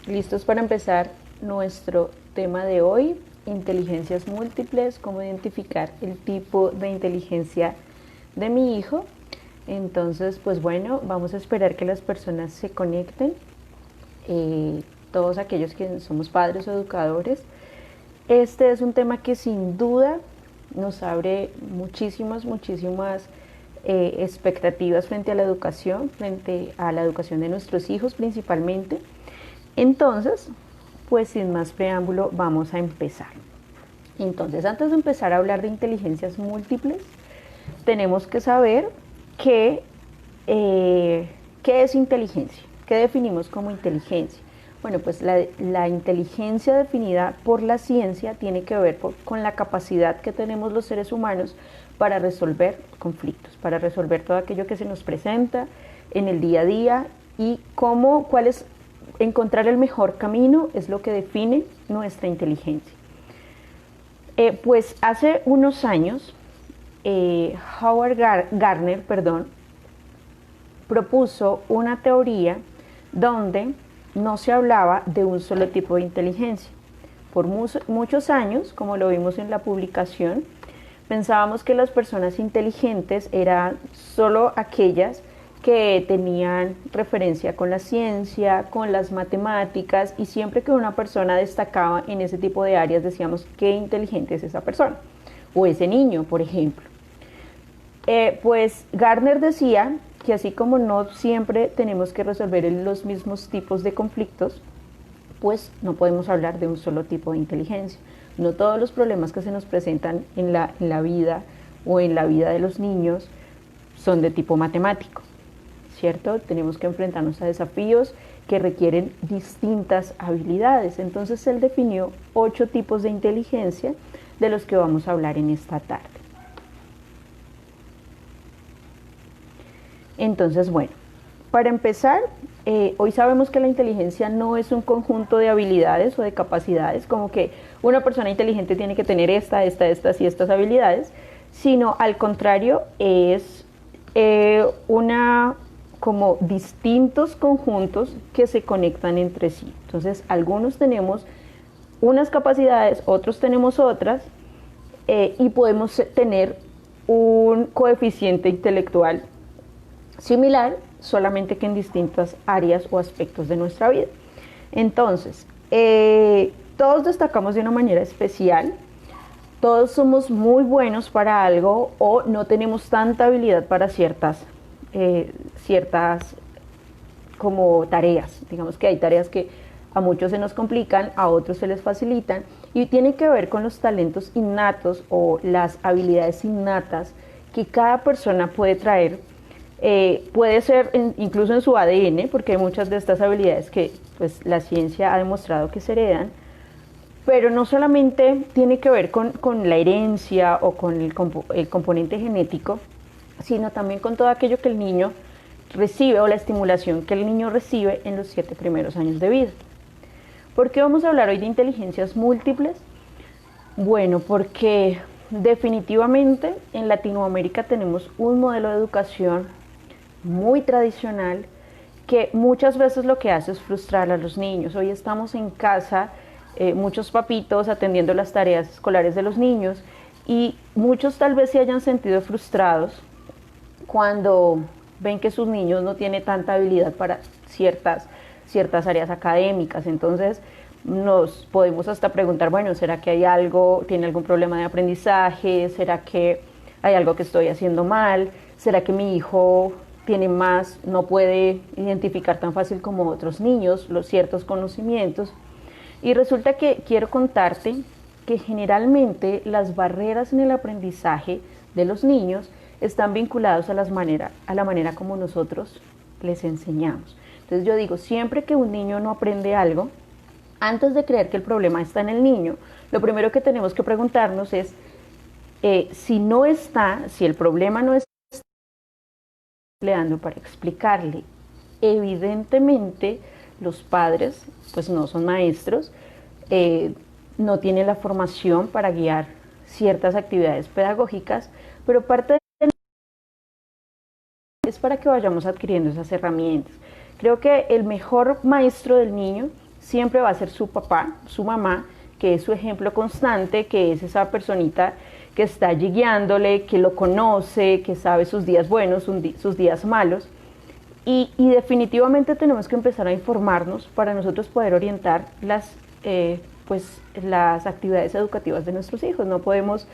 Listos para empezar nuestro tema de hoy, inteligencias múltiples, cómo identificar el tipo de inteligencia de mi hijo. Entonces, pues bueno, vamos a esperar que las personas se conecten, todos aquellos que somos padres o educadores. Este es un tema que sin duda nos abre muchísimas expectativas frente a la educación de nuestros hijos principalmente. Entonces, pues sin más preámbulo, vamos a empezar. Entonces, antes de empezar a hablar de inteligencias múltiples, tenemos que saber qué es inteligencia, qué definimos como inteligencia. Bueno, pues la inteligencia definida por la ciencia tiene que ver con la capacidad que tenemos los seres humanos para resolver conflictos, para resolver todo aquello que se nos presenta en el día a día y cuál es encontrar el mejor camino es lo que define nuestra inteligencia. Pues hace unos años, Howard Gardner, propuso una teoría donde no se hablaba de un solo tipo de inteligencia. Por muchos años, como lo vimos en la publicación, pensábamos que las personas inteligentes eran solo aquellas que tenían referencia con la ciencia, con las matemáticas, y siempre que una persona destacaba en ese tipo de áreas decíamos qué inteligente es esa persona, o ese niño, por ejemplo. Pues Gardner decía que así como no siempre tenemos que resolver los mismos tipos de conflictos, pues no podemos hablar de un solo tipo de inteligencia. No todos los problemas que se nos presentan en la vida o en la vida de los niños son de tipo matemático, ¿cierto? Tenemos que enfrentarnos a desafíos que requieren distintas habilidades. Entonces él definió 8 tipos de inteligencia de los que vamos a hablar en esta tarde. Entonces, bueno, para empezar, hoy sabemos que la inteligencia no es un conjunto de habilidades o de capacidades, como que una persona inteligente tiene que tener estas y estas habilidades, sino al contrario, es como distintos conjuntos que se conectan entre sí. Entonces, algunos tenemos unas capacidades, otros tenemos otras, y podemos tener un coeficiente intelectual similar, solamente que en distintas áreas o aspectos de nuestra vida. Entonces, todos destacamos de una manera especial, todos somos muy buenos para algo o no tenemos tanta habilidad para ciertas como tareas. Digamos que hay tareas que a muchos se nos complican, a otros se les facilitan, y tiene que ver con los talentos innatos o las habilidades innatas que cada persona puede traer. Puede ser incluso en su ADN, porque hay muchas de estas habilidades que pues, la ciencia ha demostrado que se heredan, pero no solamente tiene que ver con la herencia o con el componente genético, sino también con todo aquello que el niño recibe o la estimulación que el niño recibe en los 7 primeros años de vida. ¿Por qué vamos a hablar hoy de inteligencias múltiples? Bueno, porque definitivamente en Latinoamérica tenemos un modelo de educación muy tradicional que muchas veces lo que hace es frustrar a los niños. Hoy estamos en casa, muchos papitos atendiendo las tareas escolares de los niños, y muchos tal vez se hayan sentido frustrados cuando ven que sus niños no tienen tanta habilidad para ciertas áreas académicas. Entonces nos podemos hasta preguntar, bueno, ¿será que tiene algún problema de aprendizaje? ¿Será que hay algo que estoy haciendo mal? ¿Será que mi hijo no puede identificar tan fácil como otros niños los ciertos conocimientos? Y resulta que quiero contarte que generalmente las barreras en el aprendizaje de los niños están vinculados a la manera como nosotros les enseñamos. Entonces yo digo, siempre que un niño no aprende algo, antes de creer que el problema está en el niño, lo primero que tenemos que preguntarnos es si el problema no está empleando para explicarle. Evidentemente los padres pues no son maestros, no tienen la formación para guiar ciertas actividades pedagógicas, pero parte de es para que vayamos adquiriendo esas herramientas. Creo que el mejor maestro del niño siempre va a ser su papá, su mamá, que es su ejemplo constante, que es esa personita que está allí guiándole, que lo conoce, que sabe sus días buenos, sus días malos. Y definitivamente tenemos que empezar a informarnos para nosotros poder orientar las actividades educativas de nuestros hijos. No podemos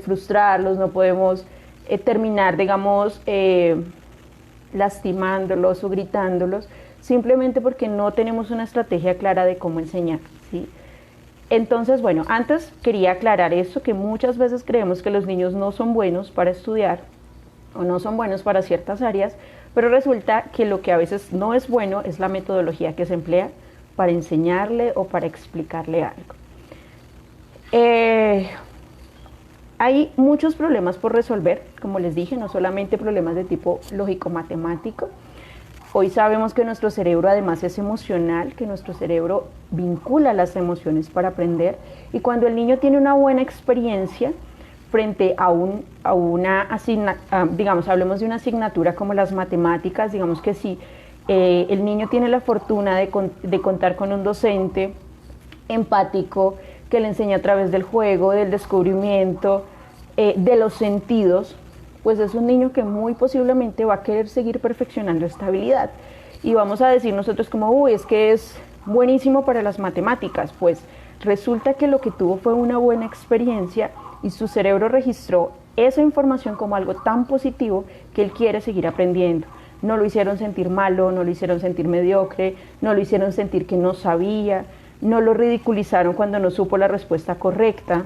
frustrarlos, no podemos terminar, digamos, lastimándolos o gritándolos, simplemente porque no tenemos una estrategia clara de cómo enseñar, ¿sí? Entonces, bueno, antes quería aclarar eso, que muchas veces creemos que los niños no son buenos para estudiar o no son buenos para ciertas áreas, pero resulta que lo que a veces no es bueno es la metodología que se emplea para enseñarle o para explicarle algo. Hay muchos problemas por resolver, como les dije, no solamente problemas de tipo lógico-matemático. Hoy sabemos que nuestro cerebro además es emocional, que nuestro cerebro vincula las emociones para aprender, y cuando el niño tiene una buena experiencia frente a una asignatura, digamos, hablemos de una asignatura como las matemáticas, digamos que si el niño tiene la fortuna de contar con un docente empático que le enseña a través del juego, del descubrimiento, de los sentidos, pues es un niño que muy posiblemente va a querer seguir perfeccionando esta habilidad. Y vamos a decir nosotros como, uy, es que es buenísimo para las matemáticas. Pues resulta que lo que tuvo fue una buena experiencia y su cerebro registró esa información como algo tan positivo que él quiere seguir aprendiendo. No lo hicieron sentir malo, no lo hicieron sentir mediocre, no lo hicieron sentir que no sabía, no lo ridiculizaron cuando no supo la respuesta correcta.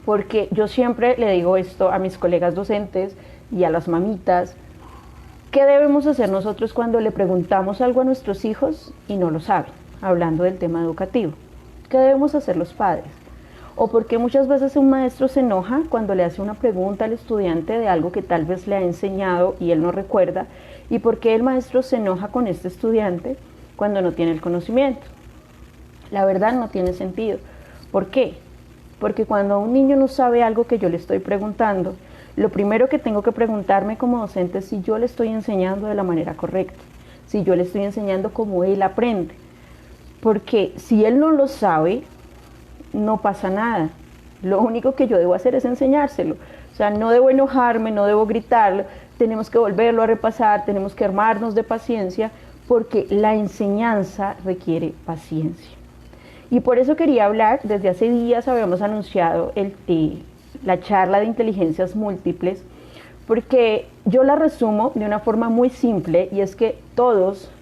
Porque yo siempre le digo esto a mis colegas docentes y a las mamitas: ¿qué debemos hacer nosotros cuando le preguntamos algo a nuestros hijos y no lo saben? Hablando del tema educativo, ¿qué debemos hacer los padres? O porque muchas veces un maestro se enoja cuando le hace una pregunta al estudiante de algo que tal vez le ha enseñado y él no recuerda, y por qué el maestro se enoja con este estudiante cuando no tiene el conocimiento. La verdad no tiene sentido. ¿Por qué? Porque cuando un niño no sabe algo que yo le estoy preguntando, lo primero que tengo que preguntarme como docente es si yo le estoy enseñando de la manera correcta, si yo le estoy enseñando como él aprende. Porque si él no lo sabe, no pasa nada. Lo único que yo debo hacer es enseñárselo. O sea, no debo enojarme, no debo gritarlo, tenemos que volverlo a repasar, tenemos que armarnos de paciencia, porque la enseñanza requiere paciencia. Y por eso quería hablar, desde hace días habíamos anunciado la charla de inteligencias múltiples, porque yo la resumo de una forma muy simple, y es que todos,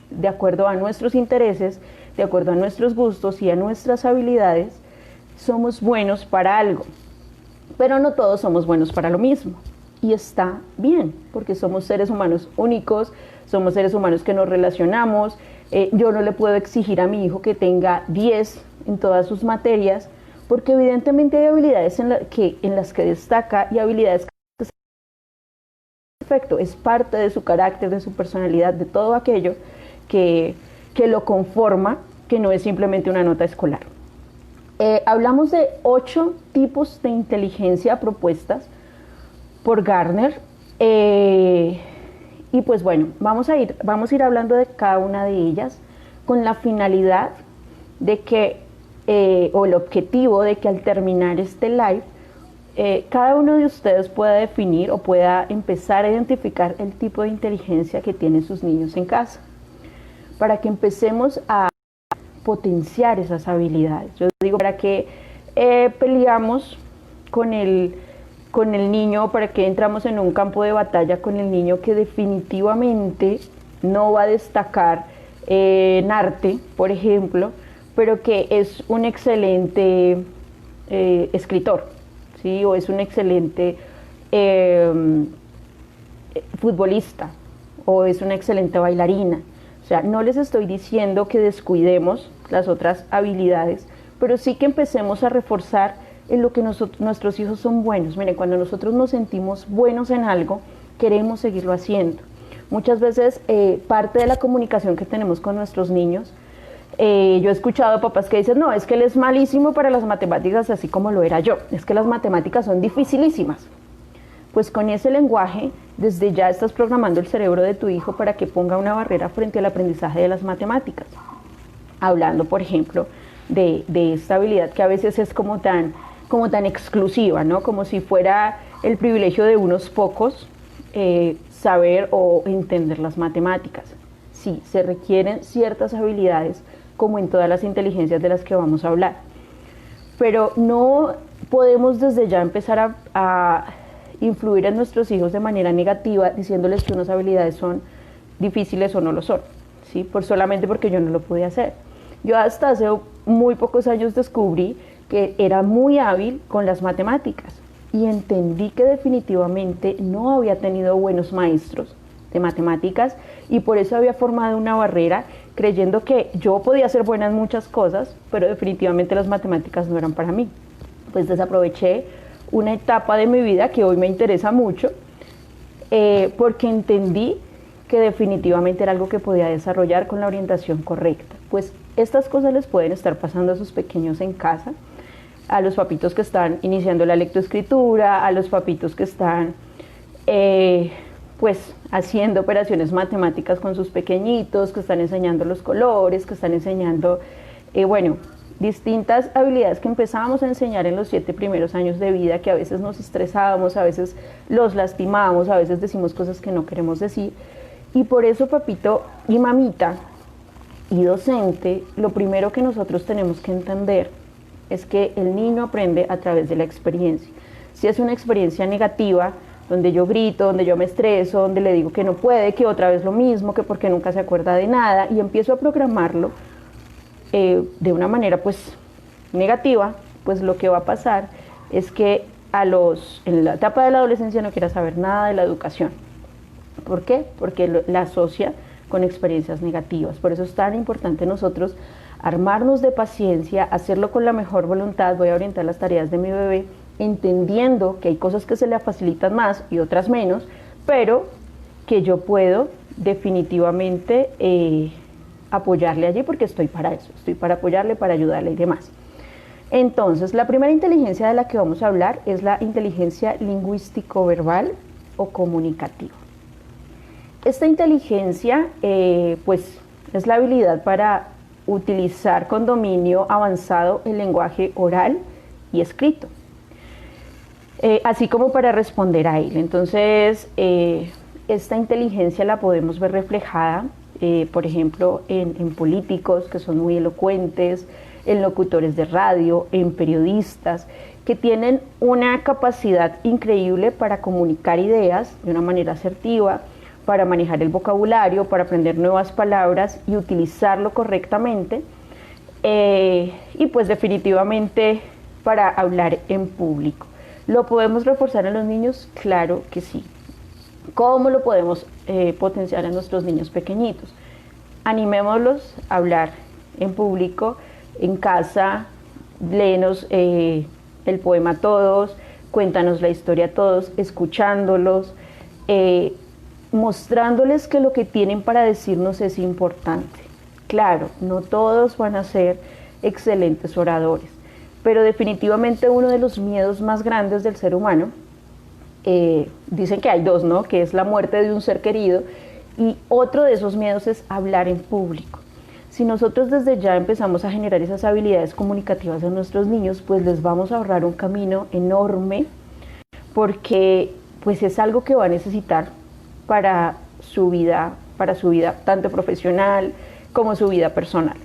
de acuerdo a nuestros intereses, de acuerdo a nuestros gustos y a nuestras habilidades, somos buenos para algo, pero no todos somos buenos para lo mismo. Y está bien, porque somos seres humanos únicos, somos seres humanos que nos relacionamos. Yo no le puedo exigir a mi hijo que tenga 10 en todas sus materias, porque evidentemente hay habilidades en las que destaca y habilidades que perfecto, es parte de su carácter, de su personalidad, de todo aquello que lo conforma, que no es simplemente una nota escolar. Hablamos de 8 tipos de inteligencia propuestas por Gardner, y pues bueno, vamos a ir hablando de cada una de ellas con la finalidad de que, o el objetivo de que al terminar este live, cada uno de ustedes pueda definir o pueda empezar a identificar el tipo de inteligencia que tienen sus niños en casa, para que empecemos a potenciar esas habilidades. Yo digo, para que peleamos con el niño, para que entramos en un campo de batalla con el niño que definitivamente no va a destacar en arte, por ejemplo, pero que es un excelente escritor, ¿sí? O es un excelente futbolista, o es una excelente bailarina. O sea, no les estoy diciendo que descuidemos las otras habilidades, pero sí que empecemos a reforzar en lo que nuestros hijos son buenos. Miren, cuando nosotros nos sentimos buenos en algo, queremos seguirlo haciendo. Muchas veces parte de la comunicación que tenemos con nuestros niños, yo he escuchado a papás que dicen, no, es que él es malísimo para las matemáticas así como lo era yo, es que las matemáticas son dificilísimas. Pues con ese lenguaje, desde ya estás programando el cerebro de tu hijo para que ponga una barrera frente al aprendizaje de las matemáticas. hablando, por ejemplo, de esta habilidad que a veces es como tan exclusiva, ¿no? Como si fuera el privilegio de unos pocos saber o entender las matemáticas. Sí, se requieren ciertas habilidades, como en todas las inteligencias de las que vamos a hablar. Pero no podemos desde ya empezar a influir en nuestros hijos de manera negativa, diciéndoles que unas habilidades son difíciles o no lo son, ¿sí? Solamente porque yo no lo pude hacer. Yo hasta hace muy pocos años descubrí que era muy hábil con las matemáticas y entendí que definitivamente no había tenido buenos maestros de matemáticas y por eso había formado una barrera creyendo que yo podía ser buena en muchas cosas, pero definitivamente las matemáticas no eran para mí. Pues desaproveché una etapa de mi vida que hoy me interesa mucho porque entendí que definitivamente era algo que podía desarrollar con la orientación correcta. Pues estas cosas les pueden estar pasando a sus pequeños en casa, a los papitos que están iniciando la lectoescritura, a los papitos que están pues haciendo operaciones matemáticas con sus pequeñitos, que están enseñando los colores, que están enseñando, bueno, distintas habilidades que empezábamos a enseñar en los 7 primeros años de vida, que a veces nos estresábamos, a veces los lastimamos, a veces decimos cosas que no queremos decir. Y por eso, papito y mamita y docente, lo primero que nosotros tenemos que entender es que el niño aprende a través de la experiencia. Si es una experiencia negativa, donde yo grito, donde yo me estreso, donde le digo que no puede, que otra vez lo mismo, que porque nunca se acuerda de nada, y empiezo a programarlo de una manera pues negativa, pues lo que va a pasar es que en la etapa de la adolescencia no quiera saber nada de la educación. ¿Por qué? Porque la asocia con experiencias negativas. Por eso es tan importante nosotros armarnos de paciencia, hacerlo con la mejor voluntad. Voy a orientar las tareas de mi bebé entendiendo que hay cosas que se le facilitan más y otras menos, pero que yo puedo definitivamente apoyarle allí porque estoy para eso, estoy para apoyarle, para ayudarle y demás. Entonces, la primera inteligencia de la que vamos a hablar es la inteligencia lingüístico-verbal o comunicativa. Esta inteligencia, pues, es la habilidad para utilizar con dominio avanzado el lenguaje oral y escrito, así como para responder a él. Entonces, esta inteligencia la podemos ver reflejada, por ejemplo, en políticos que son muy elocuentes, en locutores de radio, en periodistas, que tienen una capacidad increíble para comunicar ideas de una manera asertiva, para manejar el vocabulario, para aprender nuevas palabras y utilizarlo correctamente, y pues definitivamente para hablar en público. ¿Lo podemos reforzar en los niños? Claro que sí. ¿Cómo lo podemos potenciar en nuestros niños pequeñitos? Animémoslos a hablar en público, en casa, léenos el poema a todos, cuéntanos la historia a todos, escuchándolos, mostrándoles que lo que tienen para decirnos es importante. Claro, no todos van a ser excelentes oradores, pero definitivamente uno de los miedos más grandes del ser humano, dicen que hay dos, ¿no? Que es la muerte de un ser querido, y otro de esos miedos es hablar en público. Si nosotros desde ya empezamos a generar esas habilidades comunicativas en nuestros niños, pues les vamos a ahorrar un camino enorme, porque pues es algo que va a necesitar para su vida tanto profesional como su vida personal.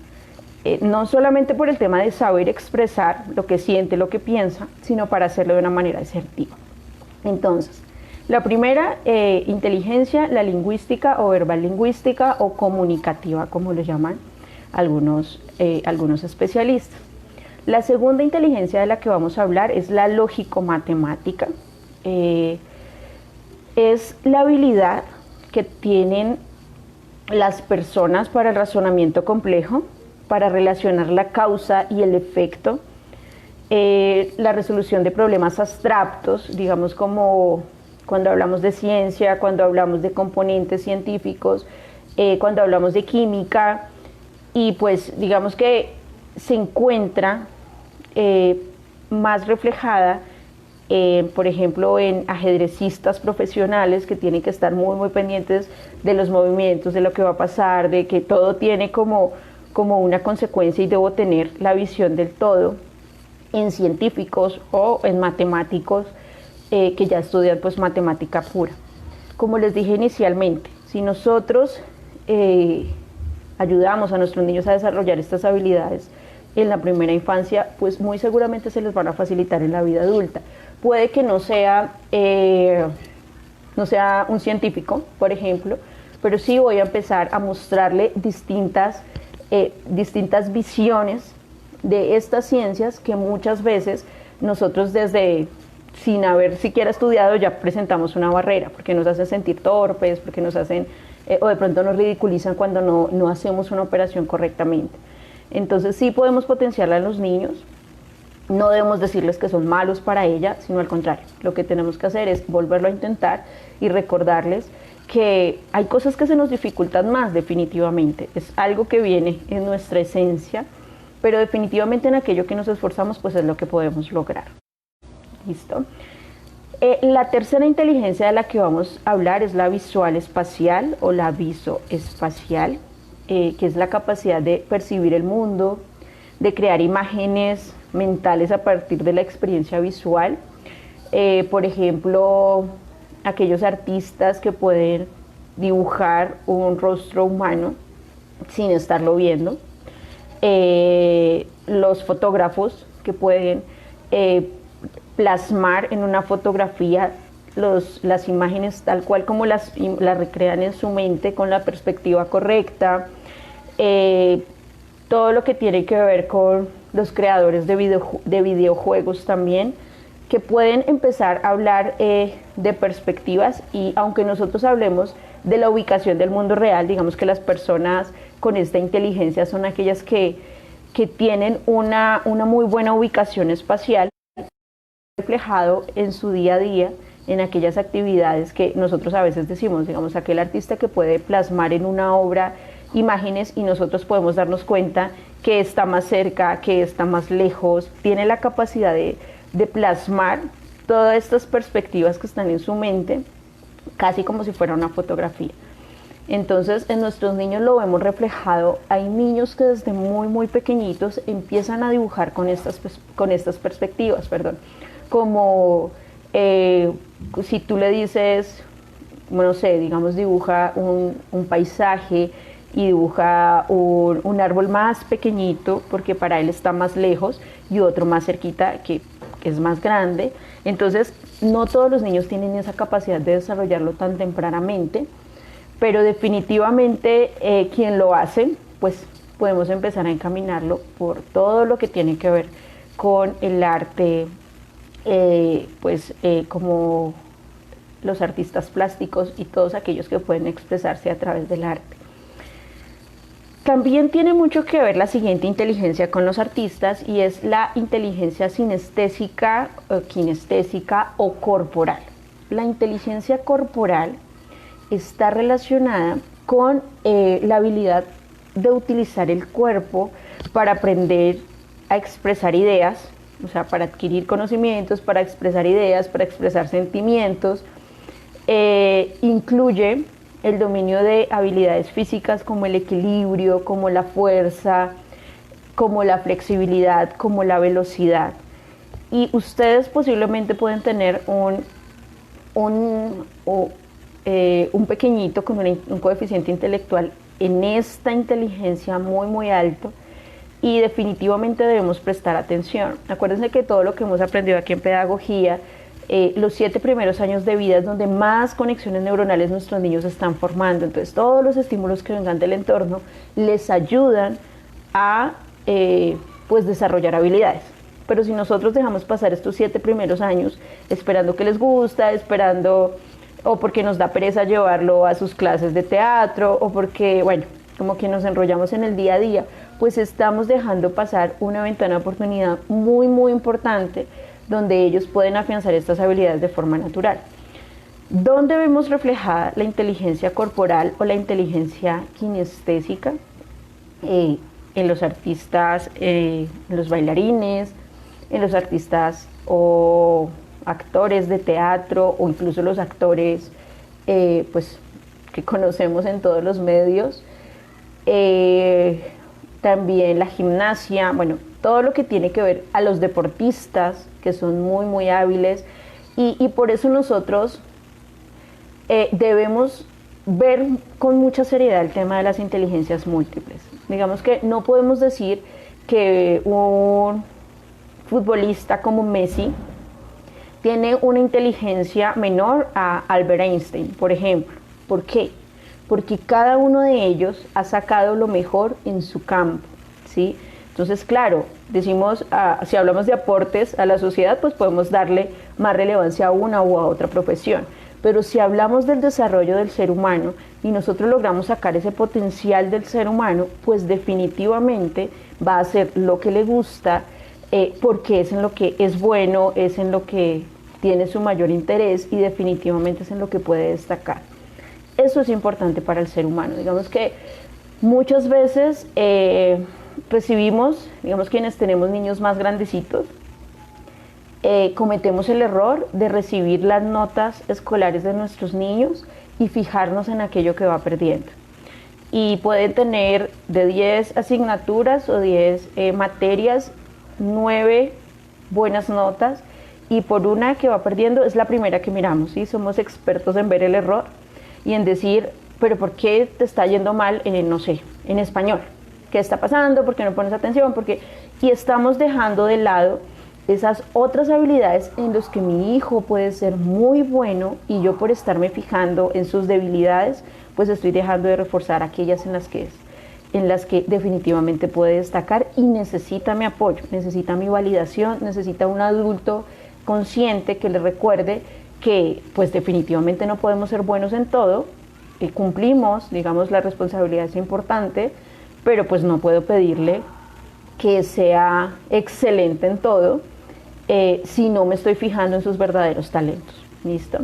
No solamente por el tema de saber expresar lo que siente, lo que piensa, sino para hacerlo de una manera asertiva. Entonces, la primera inteligencia, la lingüística o verbal lingüística o comunicativa, como lo llaman algunos especialistas. La segunda inteligencia de la que vamos a hablar es la lógico-matemática. Es la habilidad que tienen las personas para el razonamiento complejo, para relacionar la causa y el efecto, la resolución de problemas abstractos, digamos como cuando hablamos de ciencia, cuando hablamos de componentes científicos, cuando hablamos de química, y pues digamos que se encuentra más reflejada, por ejemplo, en ajedrecistas profesionales que tienen que estar muy pendientes de los movimientos, de lo que va a pasar, de que todo tiene como como una consecuencia y debo tener la visión del todo en científicos o en matemáticos que ya estudian pues matemática pura. Como les dije inicialmente, si nosotros ayudamos a nuestros niños a desarrollar estas habilidades en la primera infancia, pues muy seguramente se les van a facilitar en la vida adulta. Puede que no sea un científico, por ejemplo, pero sí voy a empezar a mostrarle distintas visiones de estas ciencias que muchas veces nosotros sin haber siquiera estudiado ya presentamos una barrera, porque nos hacen sentir torpes, porque nos hacen, o de pronto nos ridiculizan cuando no hacemos una operación correctamente. Entonces sí podemos potenciarla a los niños, no debemos decirles que son malos para ella, sino al contrario, lo que tenemos que hacer es volverlo a intentar y recordarles que hay cosas que se nos dificultan más definitivamente, es algo que viene en nuestra esencia, pero definitivamente en aquello que nos esforzamos pues es lo que podemos lograr. ¿Listo? La tercera inteligencia de la que vamos a hablar es la visual espacial o la visoespacial, que es la capacidad de percibir el mundo, de crear imágenes mentales a partir de la experiencia visual. Por ejemplo, aquellos artistas que pueden dibujar un rostro humano sin estarlo viendo, los fotógrafos que pueden plasmar en una fotografía las imágenes tal cual como las recrean en su mente con la perspectiva correcta, todo lo que tiene que ver con los creadores de videojuegos también, que pueden empezar a hablar de perspectivas, y aunque nosotros hablemos de la ubicación del mundo real, digamos que las personas con esta inteligencia son aquellas que tienen una muy buena ubicación espacial, reflejado en su día a día, en aquellas actividades que nosotros a veces decimos, digamos, aquel artista que puede plasmar en una obra imágenes y nosotros podemos darnos cuenta que está más cerca, que está más lejos, tiene la capacidad de plasmar todas estas perspectivas que están en su mente, casi como si fuera una fotografía. Entonces en nuestros niños lo vemos reflejado. Hay niños que desde muy pequeñitos empiezan a dibujar con estas perspectivas, como si tú le dices, no sé, digamos, dibuja un paisaje y dibuja un árbol más pequeñito porque para él está más lejos y otro más cerquita que es más grande. Entonces no todos los niños tienen esa capacidad de desarrollarlo tan tempranamente, pero definitivamente quien lo hace, pues podemos empezar a encaminarlo por todo lo que tiene que ver con el arte, como los artistas plásticos y todos aquellos que pueden expresarse a través del arte. También tiene mucho que ver la siguiente inteligencia con los artistas, y es la inteligencia sinestésica, kinestésica o corporal. La inteligencia corporal está relacionada con la habilidad de utilizar el cuerpo para aprender a expresar ideas, o sea, para adquirir conocimientos, para expresar ideas, para expresar sentimientos. Incluye el dominio de habilidades físicas como el equilibrio, como la fuerza, como la flexibilidad, como la velocidad. Y ustedes posiblemente pueden tener un pequeñito con un coeficiente intelectual en esta inteligencia muy alto, y definitivamente debemos prestar atención. Acuérdense que todo lo que hemos aprendido aquí en pedagogía, los 7 primeros años de vida es donde más conexiones neuronales nuestros niños están formando. Entonces todos los estímulos que vengan del entorno les ayudan a desarrollar habilidades. Pero si nosotros dejamos pasar estos 7 primeros años esperando que les gusta, o porque nos da pereza llevarlo a sus clases de teatro, o porque, como que nos enrollamos en el día a día, pues estamos dejando pasar una ventana de oportunidad muy importante donde ellos pueden afianzar estas habilidades de forma natural. ¿Dónde vemos reflejada la inteligencia corporal o la inteligencia kinestésica? En los artistas, en los bailarines, en los artistas o actores de teatro, o incluso los actores que conocemos en todos los medios. también la gimnasia, bueno, todo lo que tiene que ver a los deportistas que son muy, muy hábiles y por eso nosotros debemos ver con mucha seriedad el tema de las inteligencias múltiples. Digamos que no podemos decir que un futbolista como Messi tiene una inteligencia menor a Albert Einstein, por ejemplo. ¿Por qué? Porque cada uno de ellos ha sacado lo mejor en su campo, ¿sí? Entonces, claro, decimos, si hablamos de aportes a la sociedad, pues podemos darle más relevancia a una u a otra profesión. Pero si hablamos del desarrollo del ser humano y nosotros logramos sacar ese potencial del ser humano, pues definitivamente va a hacer lo que le gusta, porque es en lo que es bueno, es en lo que tiene su mayor interés y definitivamente es en lo que puede destacar. Eso es importante para el ser humano. Digamos que muchas veces recibimos, digamos quienes tenemos niños más grandecitos, cometemos el error de recibir las notas escolares de nuestros niños y fijarnos en aquello que va perdiendo. Y pueden tener de 10 asignaturas o 10 materias, 9 buenas notas y por una que va perdiendo es la primera que miramos, ¿sí? Somos expertos en ver el error y en decir, pero ¿por qué te está yendo mal, no sé, en español? ¿Qué está pasando? ¿Por qué no pones atención? Y estamos dejando de lado esas otras habilidades en las que mi hijo puede ser muy bueno y yo por estarme fijando en sus debilidades, pues estoy dejando de reforzar aquellas en las que definitivamente puede destacar y necesita mi apoyo, necesita mi validación, necesita un adulto consciente que le recuerde que pues definitivamente no podemos ser buenos en todo, que cumplimos, digamos, la responsabilidad es importante, pero pues no puedo pedirle que sea excelente en todo si no me estoy fijando en sus verdaderos talentos. ¿Listo?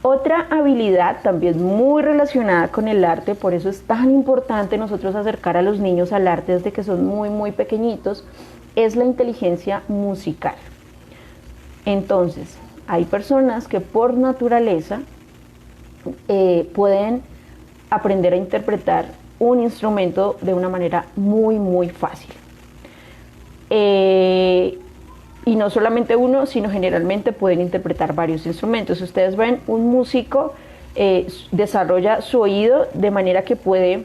Otra habilidad también muy relacionada con el arte, por eso es tan importante nosotros acercar a los niños al arte desde que son muy, muy pequeñitos, es la inteligencia musical. Entonces, hay personas que por naturaleza pueden aprender a interpretar un instrumento de una manera muy, muy fácil. Y no solamente uno, sino generalmente pueden interpretar varios instrumentos. Si ustedes ven, un músico desarrolla su oído de manera que puede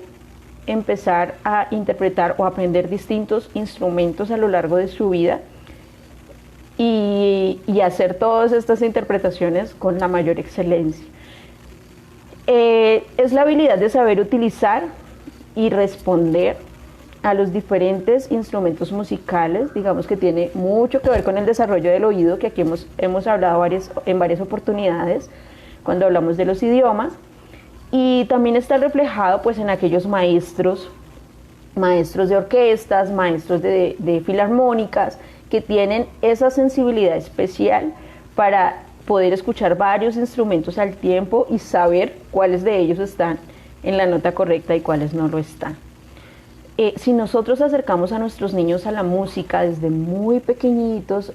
empezar a interpretar o aprender distintos instrumentos a lo largo de su vida y hacer todas estas interpretaciones con la mayor excelencia. Es la habilidad de saber utilizar y responder a los diferentes instrumentos musicales, digamos que tiene mucho que ver con el desarrollo del oído, que aquí hemos hablado en varias oportunidades cuando hablamos de los idiomas, y también está reflejado pues en aquellos maestros de orquestas, maestros de filarmónicas, que tienen esa sensibilidad especial para poder escuchar varios instrumentos al tiempo y saber cuáles de ellos están en la nota correcta y cuáles no lo están. Si nosotros acercamos a nuestros niños a la música desde muy pequeñitos,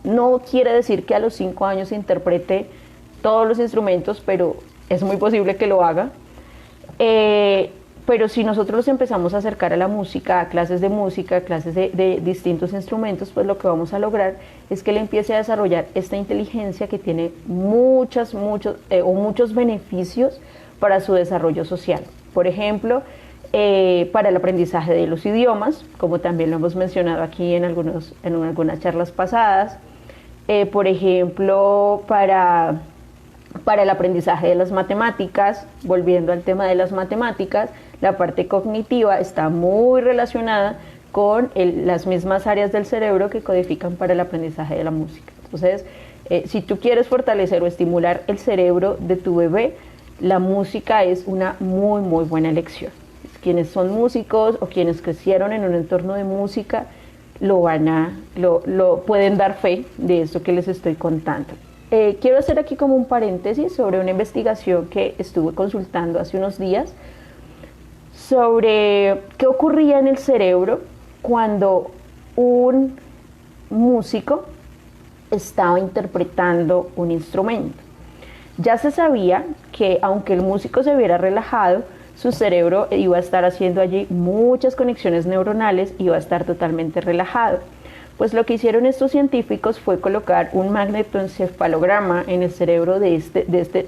no quiere decir que a los 5 años interprete todos los instrumentos, pero es muy posible que lo haga. Pero si nosotros los empezamos a acercar a la música, a clases de distintos instrumentos, pues lo que vamos a lograr es que él empiece a desarrollar esta inteligencia que tiene muchos beneficios para su desarrollo social. Por ejemplo, para el aprendizaje de los idiomas, como también lo hemos mencionado aquí en algunas charlas pasadas. Por ejemplo, para el aprendizaje de las matemáticas, volviendo al tema de las matemáticas, la parte cognitiva está muy relacionada con las mismas áreas del cerebro que codifican para el aprendizaje de la música. Entonces, si tú quieres fortalecer o estimular el cerebro de tu bebé, la música es una muy, muy buena elección. Quienes son músicos o quienes crecieron en un entorno de música lo pueden dar fe de esto que les estoy contando. Quiero hacer aquí como un paréntesis sobre una investigación que estuve consultando hace unos días sobre qué ocurría en el cerebro cuando un músico estaba interpretando un instrumento. Ya se sabía que aunque el músico se viera relajado, su cerebro iba a estar haciendo allí muchas conexiones neuronales y iba a estar totalmente relajado. Pues lo que hicieron estos científicos fue colocar un magnetoencefalograma en el cerebro de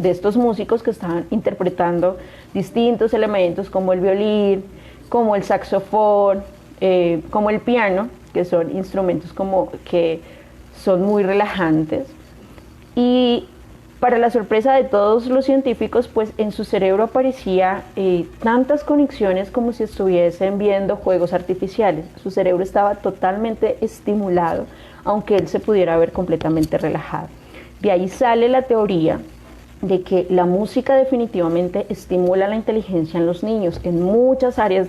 estos músicos que estaban interpretando distintos elementos como el violín, como el saxofón, como el piano, que son instrumentos como que son muy relajantes. Y para la sorpresa de todos los científicos, pues en su cerebro aparecía tantas conexiones como si estuviesen viendo juegos artificiales. Su cerebro estaba totalmente estimulado, aunque él se pudiera ver completamente relajado. De ahí sale la teoría de que la música definitivamente estimula la inteligencia en los niños en muchas áreas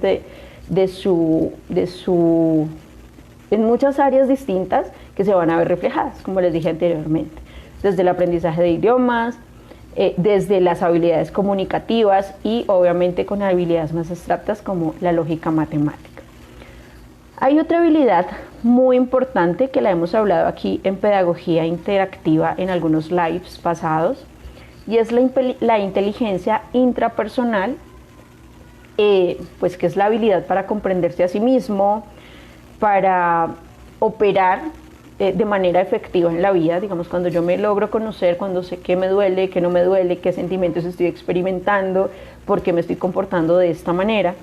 en muchas áreas distintas que se van a ver reflejadas, como les dije anteriormente, desde el aprendizaje de idiomas, desde las habilidades comunicativas y obviamente con habilidades más abstractas como la lógica matemática. Hay otra habilidad muy importante que la hemos hablado aquí en pedagogía interactiva en algunos lives pasados, y es la inteligencia intrapersonal, pues que es la habilidad para comprenderse a sí mismo, para operar de manera efectiva en la vida. Digamos, cuando yo me logro conocer, cuando sé qué me duele, qué no me duele, qué sentimientos estoy experimentando, por qué me estoy comportando de esta manera,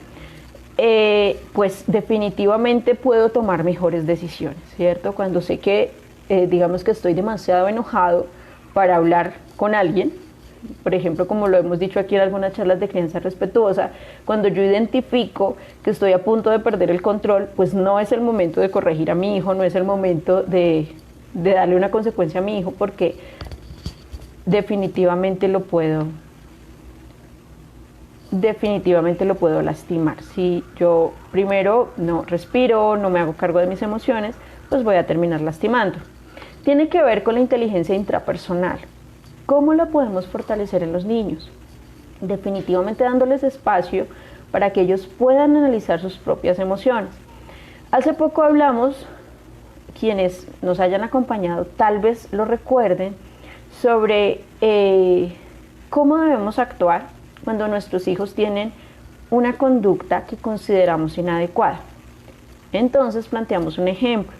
pues definitivamente puedo tomar mejores decisiones, ¿cierto? Cuando sé que, digamos que estoy demasiado enojado para hablar con alguien, por ejemplo, como lo hemos dicho aquí en algunas charlas de crianza respetuosa, cuando yo identifico que estoy a punto de perder el control, pues no es el momento de corregir a mi hijo, no es el momento de darle una consecuencia a mi hijo, porque definitivamente lo puedo lastimar. Si yo primero no respiro, no me hago cargo de mis emociones, pues voy a terminar lastimando. Tiene que ver con la inteligencia intrapersonal. ¿Cómo la podemos fortalecer en los niños? Definitivamente dándoles espacio para que ellos puedan analizar sus propias emociones. Hace poco hablamos, quienes nos hayan acompañado tal vez lo recuerden, sobre cómo debemos actuar cuando nuestros hijos tienen una conducta que consideramos inadecuada. Entonces planteamos un ejemplo.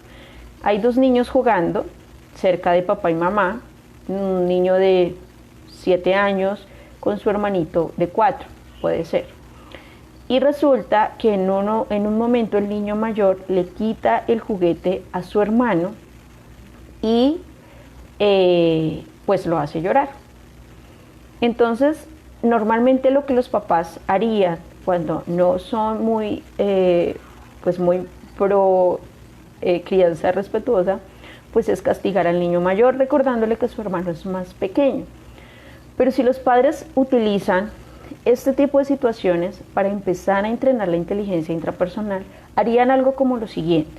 Hay dos niños jugando cerca de papá y mamá, un niño de 7 años con su hermanito de 4, puede ser. Y resulta que en un momento el niño mayor le quita el juguete a su hermano y pues lo hace llorar. Entonces, normalmente lo que los papás harían cuando no son muy pro crianza respetuosa, pues es castigar al niño mayor, recordándole que su hermano es más pequeño. Pero si los padres utilizan este tipo de situaciones para empezar a entrenar la inteligencia intrapersonal, harían algo como lo siguiente.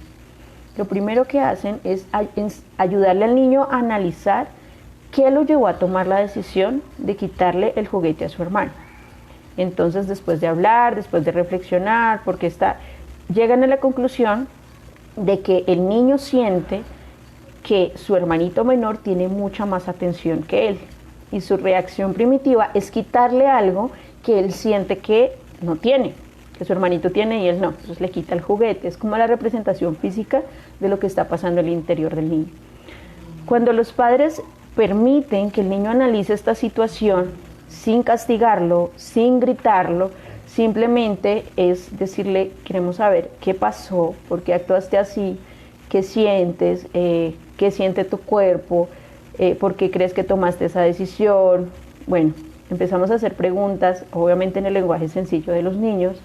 Lo primero que hacen es ayudarle al niño a analizar qué lo llevó a tomar la decisión de quitarle el juguete a su hermano. Entonces, después de hablar, después de reflexionar, llegan a la conclusión de que el niño siente que su hermanito menor tiene mucha más atención que él, y su reacción primitiva es quitarle algo que él siente que no tiene, que su hermanito tiene y él no. Entonces le quita el juguete. Es como la representación física de lo que está pasando en el interior del niño. Cuando los padres permiten que el niño analice esta situación sin castigarlo, sin gritarlo, simplemente es decirle: queremos saber qué pasó, por qué actuaste así, qué sientes, qué siente tu cuerpo, por qué crees que tomaste esa decisión. Bueno, empezamos a hacer preguntas, obviamente en el lenguaje sencillo de los niños,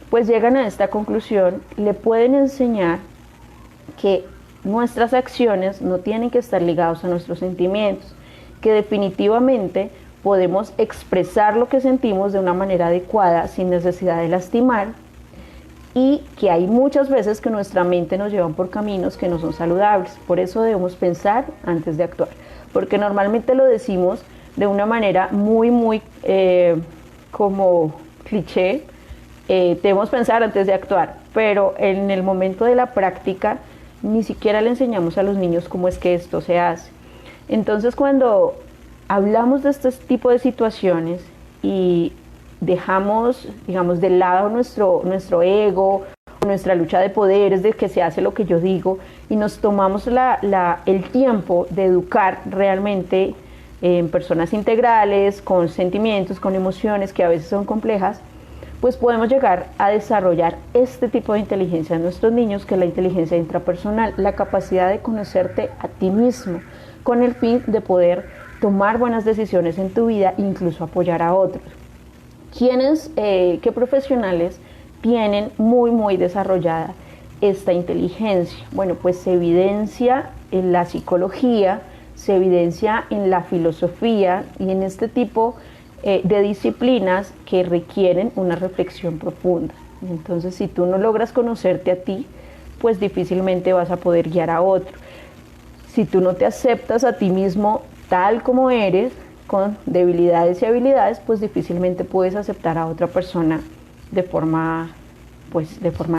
pues llegan a esta conclusión. Le pueden enseñar que nuestras acciones no tienen que estar ligadas a nuestros sentimientos, que definitivamente podemos expresar lo que sentimos de una manera adecuada sin necesidad de lastimar, y que hay muchas veces que nuestra mente nos lleva por caminos que no son saludables. Por eso debemos pensar antes de actuar, porque normalmente lo decimos de una manera muy como cliché, debemos pensar antes de actuar, pero en el momento de la práctica ni siquiera le enseñamos a los niños cómo es que esto se hace. Entonces, cuando hablamos de este tipo de situaciones y dejamos, digamos, de lado nuestro ego, nuestra lucha de poderes, de que se hace lo que yo digo, y nos tomamos el tiempo de educar realmente en personas integrales, con sentimientos, con emociones que a veces son complejas, pues podemos llegar a desarrollar este tipo de inteligencia en nuestros niños, que es la inteligencia intrapersonal, la capacidad de conocerte a ti mismo, con el fin de poder tomar buenas decisiones en tu vida e incluso apoyar a otros. ¿Qué profesionales tienen muy desarrollada esta inteligencia? Bueno, pues se evidencia en la psicología, se evidencia en la filosofía y en este tipo de disciplinas que requieren una reflexión profunda. Entonces, si tú no logras conocerte a ti, pues difícilmente vas a poder guiar a otro. Si tú no te aceptas a ti mismo tal como eres, con debilidades y habilidades, pues difícilmente puedes aceptar a otra persona de forma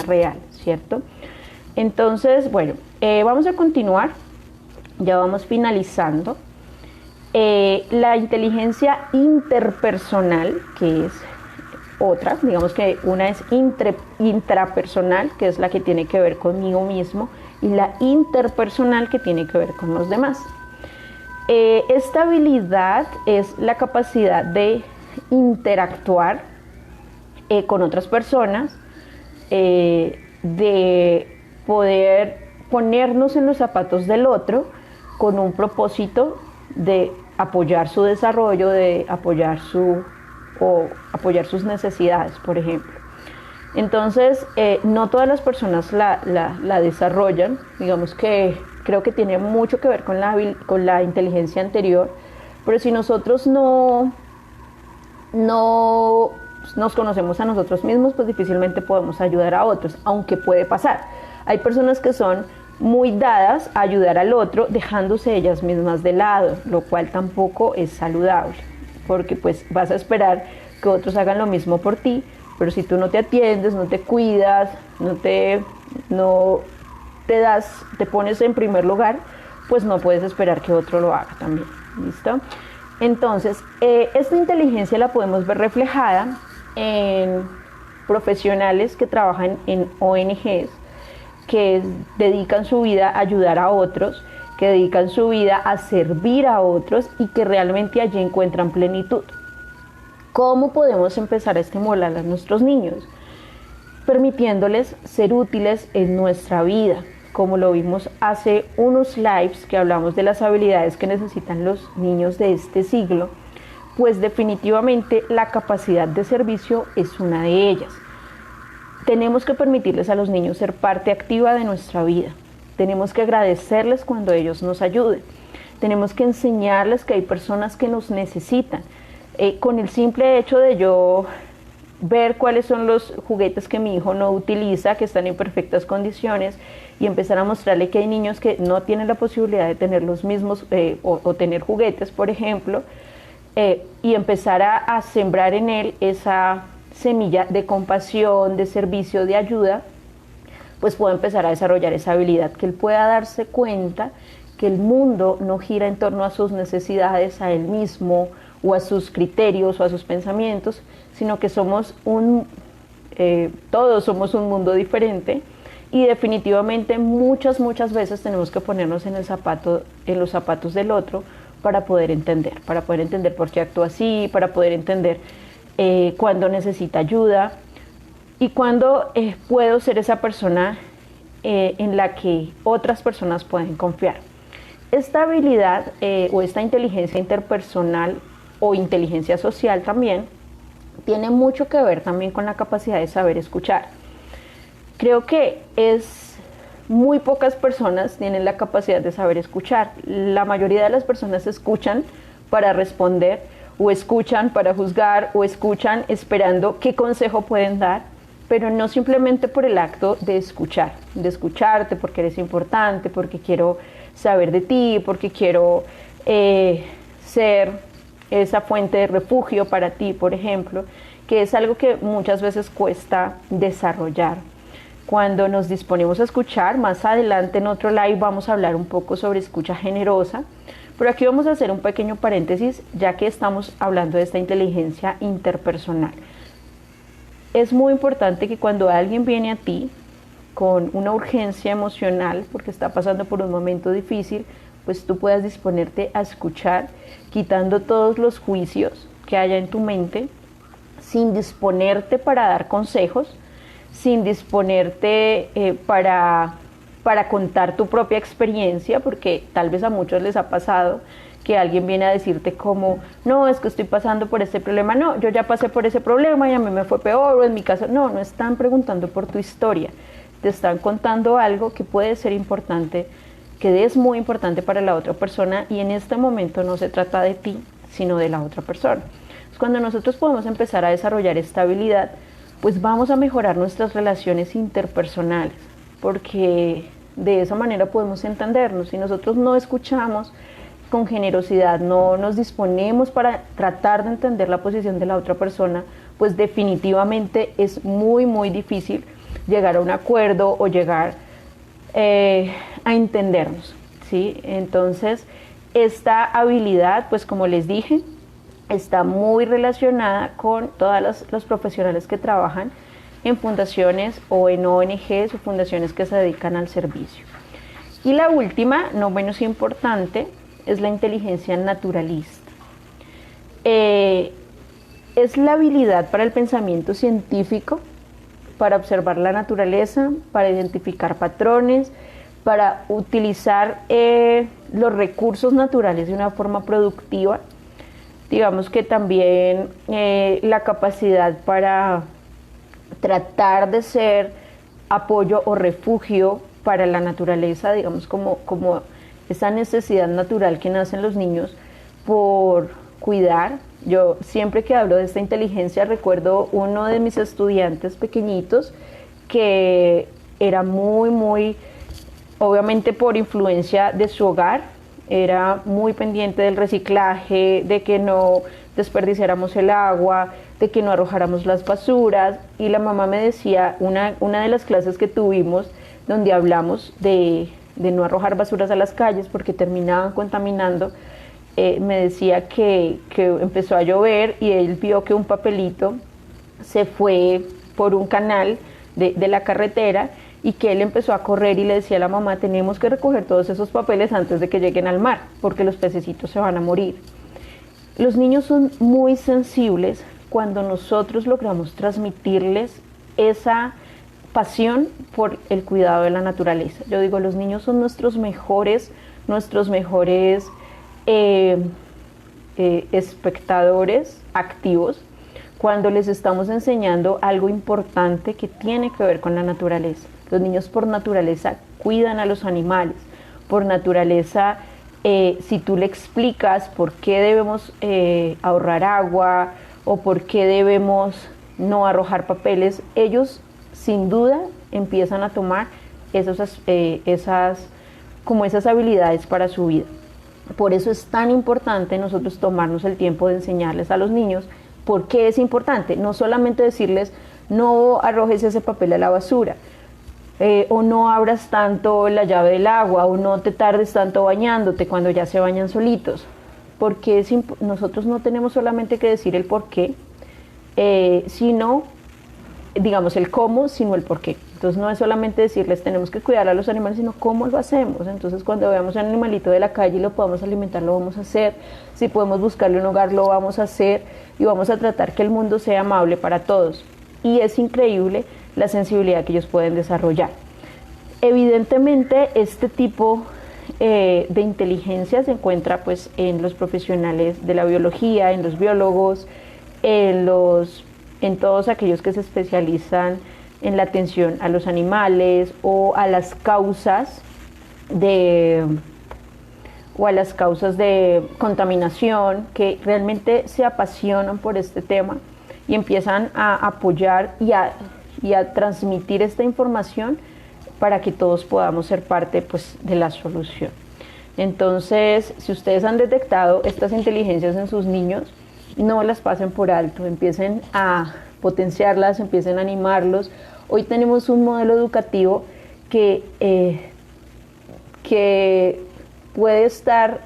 real, ¿cierto? Entonces, bueno, vamos a continuar, ya vamos finalizando. La inteligencia interpersonal, que es otra, digamos que una es intrapersonal, que es la que tiene que ver conmigo mismo, y la interpersonal, que tiene que ver con los demás. Esta habilidad es la capacidad de interactuar con otras personas, de poder ponernos en los zapatos del otro con un propósito de apoyar su desarrollo, de apoyar sus necesidades, por ejemplo. Entonces, no todas las personas la desarrollan. Digamos que creo que tiene mucho que ver con la inteligencia anterior, pero si nosotros no nos conocemos a nosotros mismos, pues difícilmente podemos ayudar a otros, aunque puede pasar. Hay personas que son muy dadas a ayudar al otro, dejándose ellas mismas de lado, lo cual tampoco es saludable, porque pues vas a esperar que otros hagan lo mismo por ti, pero si tú no te atiendes, no te cuidas, no te pones en primer lugar, pues no puedes esperar que otro lo haga también, ¿listo? Entonces, esta inteligencia la podemos ver reflejada en profesionales que trabajan en ONGs, que dedican su vida a ayudar a otros, que dedican su vida a servir a otros y que realmente allí encuentran plenitud. ¿Cómo podemos empezar a estimular a nuestros niños? Permitiéndoles ser útiles en nuestra vida, como lo vimos hace unos lives que hablamos de las habilidades que necesitan los niños de este siglo, pues definitivamente la capacidad de servicio es una de ellas. Tenemos que permitirles a los niños ser parte activa de nuestra vida. Tenemos que agradecerles cuando ellos nos ayuden. Tenemos que enseñarles que hay personas que nos necesitan. Con el simple hecho de yo ver cuáles son los juguetes que mi hijo no utiliza, que están en perfectas condiciones, y empezar a mostrarle que hay niños que no tienen la posibilidad de tener los mismos o tener juguetes, por ejemplo, y empezar a sembrar en él esa semilla de compasión, de servicio, de ayuda, pues puede empezar a desarrollar esa habilidad, que él pueda darse cuenta que el mundo no gira en torno a sus necesidades, a él mismo, o a sus criterios o a sus pensamientos, sino que todos somos un mundo diferente, y definitivamente muchas veces tenemos que ponernos en los zapatos del otro para poder entender por qué actúa así, para poder entender cuando necesita ayuda y cuando puedo ser esa persona en la que otras personas pueden confiar. Esta habilidad o esta inteligencia interpersonal o inteligencia social también tiene mucho que ver también con la capacidad de saber escuchar. Creo que muy pocas personas tienen la capacidad de saber escuchar. La mayoría de las personas escuchan para responder, o escuchan para juzgar, o escuchan esperando qué consejo pueden dar, pero no simplemente por el acto de escucharte porque eres importante, porque quiero saber de ti, porque quiero ser esa fuente de refugio para ti, por ejemplo, que es algo que muchas veces cuesta desarrollar. Cuando nos disponemos a escuchar, más adelante en otro live vamos a hablar un poco sobre escucha generosa, pero aquí vamos a hacer un pequeño paréntesis, ya que estamos hablando de esta inteligencia interpersonal. es muy importante que cuando alguien viene a ti con una urgencia emocional, porque está pasando por un momento difícil, pues tú puedas disponerte a escuchar, quitando todos los juicios que haya en tu mente, sin disponerte para dar consejos, sin disponerte para contar tu propia experiencia, porque tal vez a muchos les ha pasado que alguien viene a decirte como, no, es que estoy pasando por este problema, no, yo ya pasé por ese problema y a mí me fue peor, o en mi caso, no, no están preguntando por tu historia, te están contando algo que puede ser importante, que es muy importante para la otra persona, y en este momento no se trata de ti, sino de la otra persona. Entonces, cuando nosotros podemos empezar a desarrollar esta habilidad, pues vamos a mejorar nuestras relaciones interpersonales, porque de esa manera podemos entendernos. Si nosotros no escuchamos con generosidad, no nos disponemos para tratar de entender la posición de la otra persona, pues definitivamente es muy, muy difícil llegar a un acuerdo o llegar a entendernos, ¿sí? Entonces, esta habilidad, pues como les dije, está muy relacionada con todas los profesionales que trabajan en fundaciones o en ONGs o fundaciones que se dedican al servicio. Y la última, no menos importante, es la inteligencia naturalista. Es la habilidad para el pensamiento científico, para observar la naturaleza, para identificar patrones, para utilizar los recursos naturales de una forma productiva. Digamos que también la capacidad para tratar de ser apoyo o refugio para la naturaleza, digamos como esa necesidad natural que nacen los niños por cuidar. Yo siempre que hablo de esta inteligencia recuerdo uno de mis estudiantes pequeñitos que era muy, obviamente por influencia de su hogar, era muy pendiente del reciclaje, de que no desperdiciáramos el agua, de que no arrojáramos las basuras, y la mamá me decía, una de las clases que tuvimos donde hablamos de no arrojar basuras a las calles porque terminaban contaminando, me decía que empezó a llover y él vio que un papelito se fue por un canal de la carretera, y que él empezó a correr y le decía a la mamá, tenemos que recoger todos esos papeles antes de que lleguen al mar, porque los pececitos se van a morir. Los niños son muy sensibles cuando nosotros logramos transmitirles esa pasión por el cuidado de la naturaleza. Yo digo, los niños son nuestros mejores espectadores activos cuando les estamos enseñando algo importante que tiene que ver con la naturaleza. Los niños por naturaleza cuidan a los animales, por naturaleza, si tú le explicas por qué debemos ahorrar agua o por qué debemos no arrojar papeles, ellos sin duda empiezan a tomar esas habilidades para su vida. Por eso es tan importante nosotros tomarnos el tiempo de enseñarles a los niños por qué es importante. No solamente decirles, no arrojes ese papel a la basura, o no abras tanto la llave del agua, o no te tardes tanto bañándote cuando ya se bañan solitos. Porque nosotros no tenemos solamente que decir el por qué, sino, digamos, el cómo, sino el por qué. Entonces no es solamente decirles tenemos que cuidar a los animales, sino cómo lo hacemos. Entonces cuando veamos un animalito de la calle y lo podemos alimentar, lo vamos a hacer. Si podemos buscarle un hogar, lo vamos a hacer, y vamos a tratar que el mundo sea amable para todos. Y es increíble la sensibilidad que ellos pueden desarrollar. Evidentemente este tipo de inteligencia se encuentra pues en los profesionales de la biología, en los biólogos, en todos aquellos que se especializan en la atención a los animales o a las causas de contaminación, que realmente se apasionan por este tema y empiezan a apoyar y a transmitir esta información para que todos podamos ser parte pues, de la solución. Entonces, si ustedes han detectado estas inteligencias en sus niños, no las pasen por alto, empiecen a potenciarlas, empiecen a animarlos. Hoy tenemos un modelo educativo que puede estar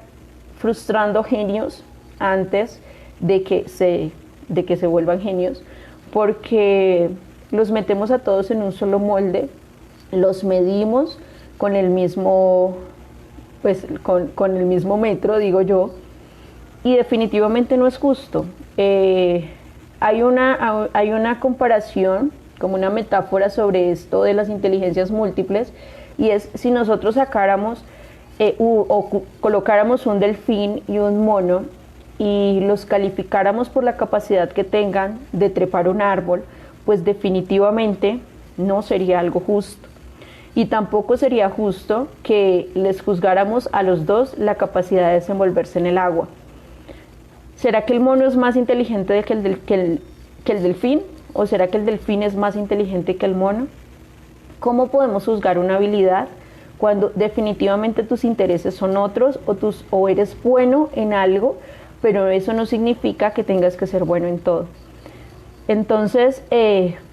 frustrando genios antes de que se vuelvan genios, porque los metemos a todos en un solo molde, los medimos con el mismo, pues, con el mismo metro, digo yo, y definitivamente no es justo. Hay una comparación, como una metáfora sobre esto de las inteligencias múltiples, y es si nosotros sacáramos o colocáramos un delfín y un mono y los calificáramos por la capacidad que tengan de trepar un árbol, pues definitivamente no sería algo justo. Y tampoco sería justo que les juzgáramos a los dos la capacidad de desenvolverse en el agua. ¿Será que el mono es más inteligente que el delfín? ¿O será que el delfín es más inteligente que el mono? ¿Cómo podemos juzgar una habilidad cuando definitivamente tus intereses son otros o eres bueno en algo, pero eso no significa que tengas que ser bueno en todo? Entonces,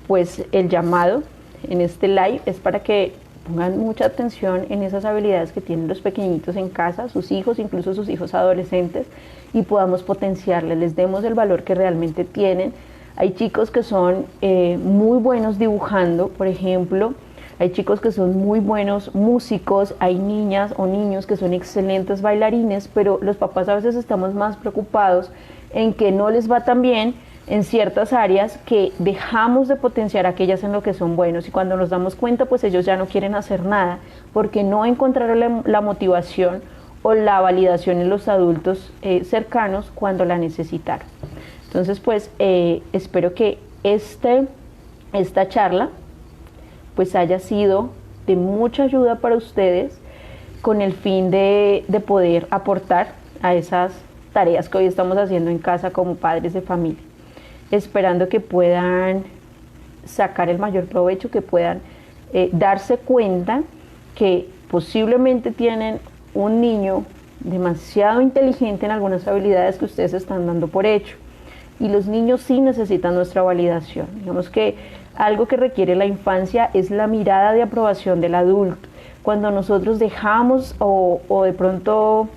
pues el llamado en este live es para que pongan mucha atención en esas habilidades que tienen los pequeñitos en casa, sus hijos, incluso sus hijos adolescentes, y podamos potenciarles, les demos el valor que realmente tienen. Hay chicos que son muy buenos dibujando, por ejemplo. Hay chicos que son muy buenos músicos, hay niñas o niños que son excelentes bailarines, pero los papás a veces estamos más preocupados en que no les va tan bien en ciertas áreas que dejamos de potenciar aquellas en lo que son buenos, y cuando nos damos cuenta, pues ellos ya no quieren hacer nada porque no encontraron la motivación o la validación en los adultos cercanos cuando la necesitaron. Entonces, pues espero que esta charla pues haya sido de mucha ayuda para ustedes, con el fin de poder aportar a esas tareas que hoy estamos haciendo en casa como padres de familia, esperando que puedan sacar el mayor provecho, que puedan darse cuenta que posiblemente tienen un niño demasiado inteligente en algunas habilidades que ustedes están dando por hecho, y los niños sí necesitan nuestra validación. Digamos que algo que requiere la infancia es la mirada de aprobación del adulto. Cuando nosotros dejamos o de pronto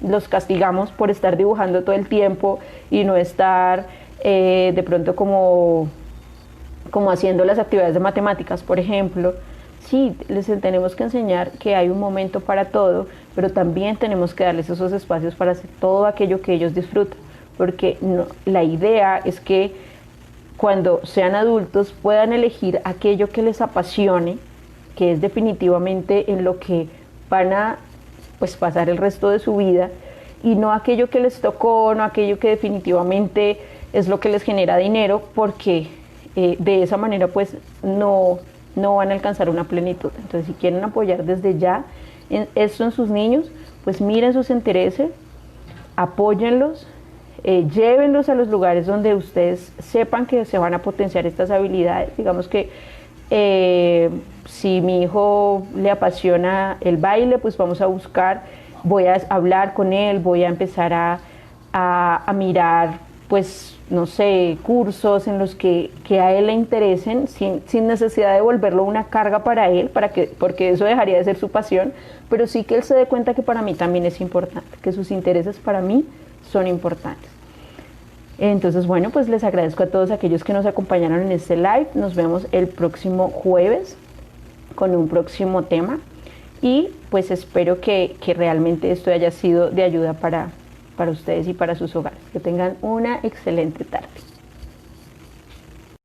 los castigamos por estar dibujando todo el tiempo y no estar de pronto como haciendo las actividades de matemáticas, por ejemplo, sí, les tenemos que enseñar que hay un momento para todo, pero también tenemos que darles esos espacios para hacer todo aquello que ellos disfrutan, porque la idea es que cuando sean adultos puedan elegir aquello que les apasione, que es definitivamente en lo que van a pues pasar el resto de su vida, y no aquello que les tocó, no aquello que definitivamente es lo que les genera dinero, porque de esa manera pues no van a alcanzar una plenitud. Entonces, si quieren apoyar desde ya esto en sus niños, pues miren sus intereses, apóyenlos, llévenlos a los lugares donde ustedes sepan que se van a potenciar estas habilidades. Digamos que si mi hijo le apasiona el baile, pues vamos a buscar, voy a hablar con él, voy a empezar a mirar, pues no sé, cursos en los que a él le interesen, sin necesidad de volverlo una carga para él, porque eso dejaría de ser su pasión, pero sí que él se dé cuenta que para mí también es importante, que sus intereses para mí son importantes. Entonces, bueno, pues les agradezco a todos aquellos que nos acompañaron en este live. Nos vemos el próximo jueves con un próximo tema, y pues espero que realmente esto haya sido de ayuda para ustedes y para sus hogares. Que tengan una excelente tarde.